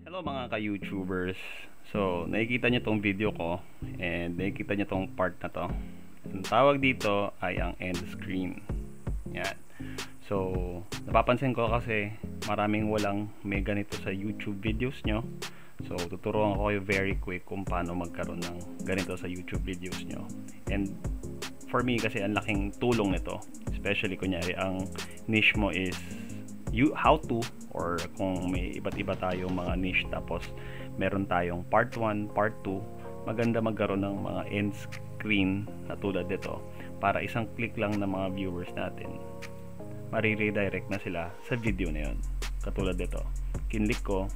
Hello mga ka-YouTubers. So, nakikita nyo tong video ko and nakikita nyo tong part na to. Ang tawag dito ay ang end screen. Yan. So, napapansin ko kasi maraming walang may ganito sa YouTube videos nyo. So, tuturuan ko kayo very quick kung paano magkaroon ng ganito sa YouTube videos nyo. And for me kasi ang laking tulong nito. Especially kunyari ang niche mo is how to, or kung may iba't iba tayong mga niche tapos meron tayong part 1, part 2, maganda magkaroon ng mga end screen na tulad dito para isang click lang ng mga viewers natin mariredirect na sila sa video na yun. Katulad dito, kinlik ko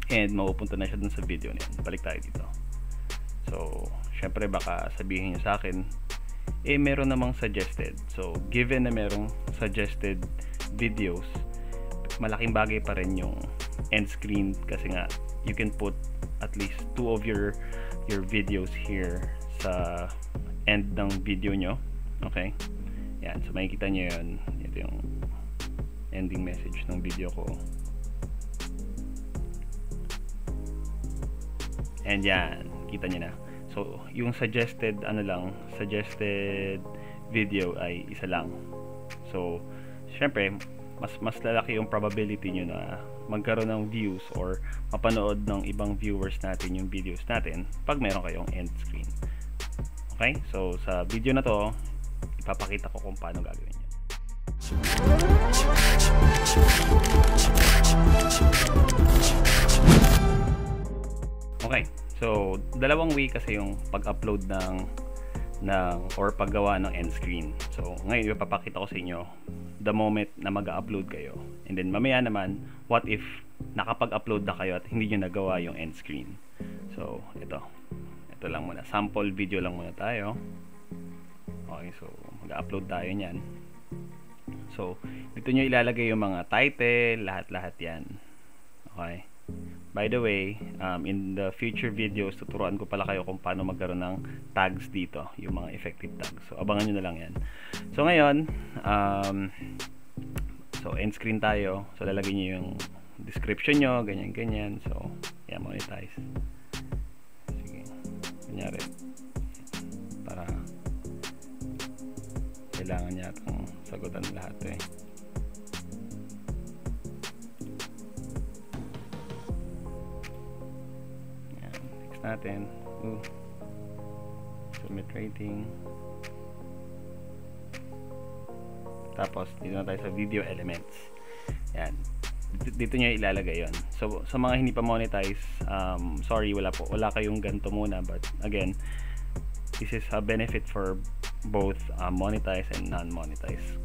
and mapupunta na siya dun sa video na yun. Balik tayo dito. So syempre baka sabihin nyo sa akin meron namang suggested. So given na merong suggested videos, malaking bagay pa rin yung end screen kasi nga you can put at least 2 of your videos here sa end ng video nyo. Okay, yan, so makikita nyo yun. Ito yung ending message ng video ko, and yan, kita nyo na. So yung suggested suggested video ay isa lang. So syempre mas lalaki yung probability nyo na magkaroon ng views or mapanood ng ibang viewers natin yung videos natin pag meron kayong end screen. Okay, so sa video na to ipapakita ko kung paano gagawin yun. Okay, so dalawang way kasi yung pag-upload ng or paggawa ng end screen. So ngayon ipapakita ko sa inyo the moment na mag-upload kayo, and then mamaya naman what if nakapag-upload na kayo at hindi nyo nagawa yung end screen. So ito lang muna, sample video lang muna tayo. Okay, so mag-upload tayo nyan. So dito nyo ilalagay yung mga title, lahat yan. Okay, by the way, in the future videos tuturuan ko pala kayo kung paano magkaroon ng tags dito, yung mga effective tags. So abangan nyo na lang yan. So ngayon so end screen tayo. So lalagay nyo yung description nyo, ganyan. So yan, monetize. Sige, kunyari para kailangan yatang sagutan lahat natin. Submit rating. Tapos dito na tayo sa video elements. Yan. Dito nyo ilalagay yon. So sa mga hindi pa monetize, sorry, wala kayong ganito muna, but again, this is a benefit for both monetize and non-monetize.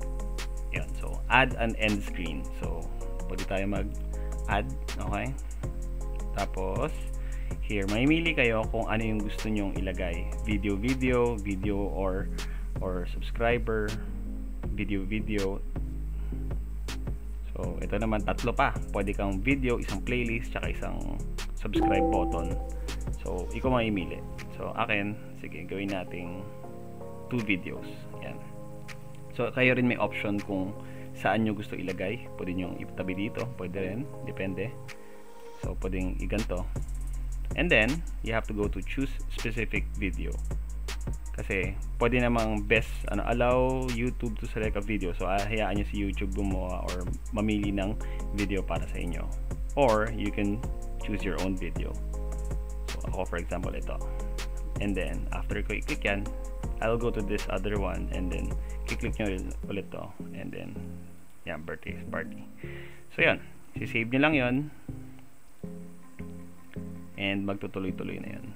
Yan. So add an end screen. So pwede tayo mag-add. Okay. Tapos here, mamimili kayo kung ano yung gusto nyong ilagay. Video or subscriber, video. So ito naman, tatlo pa. Pwede kang video, isang playlist, tsaka isang subscribe button. So ikaw mamimili. So akin, sige, gawin nating 2 videos. Yan. So kayo rin may option kung saan nyo gusto ilagay. Pwede nyo itabi dito, pwede rin, depende. So pwedeng iganto. And then you have to go to choose specific video, kasi pwede namang allow YouTube to select a video. So hayaan nyo si YouTube gumawa or mamili ng video para sa inyo, or you can choose your own video. So ako for example ito, and then after ko i-click yan, I'll go to this other one, and then i-click nyo ulit to, and then yan, birthday party. So yan, sisave nyo lang yon, and magtutuloy-tuloy na yun,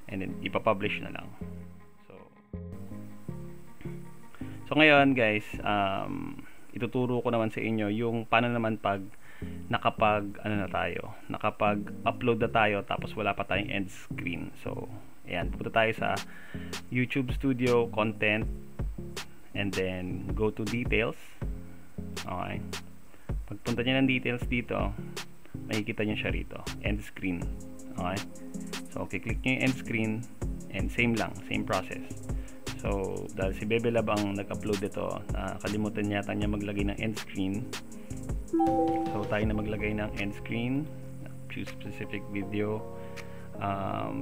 and then ipapublish na lang. So ngayon guys, ituturo ko naman sa inyo yung paano naman pag nakapag-upload na tayo tapos wala pa tayong end screen. So ayan, punta tayo sa YouTube Studio Content, and then go to details. Okay, pagpunta nyo ng details dito, makikita nyo siya rito, end screen. Okay, so click nyo yung end screen, and same process. So dahil si Bebe Lab ang nag-upload ito, nakalimutan yata niya maglagay ng end screen. So tayo na maglagay ng end screen. Choose specific video.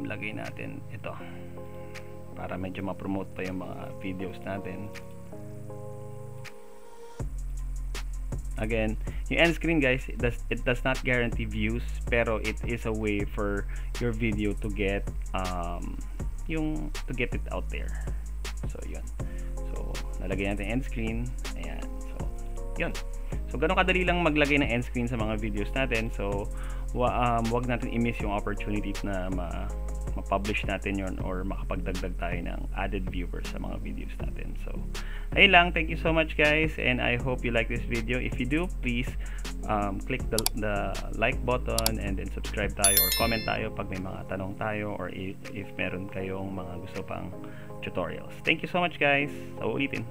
Lagay natin ito para medyo ma-promote pa yung mga videos natin. Again, yung end screen guys, it does not guarantee views, pero it is a way for your video to get to get it out there. So yun. So nalagay natin end screen. Ayan. So yun. So ganun kadali lang maglagay ng end screen sa mga videos natin. So wag natin i-miss yung opportunity na ma-publish natin yon or makapagdagdag tayo ng added viewers sa mga videos natin. So ayun lang, thank you so much guys, and I hope you like this video. If you do, please click the like button and then subscribe tayo or comment tayo pag may mga tanong tayo, or if meron kayong mga gusto pang tutorials. Thank you so much guys. So ulitin.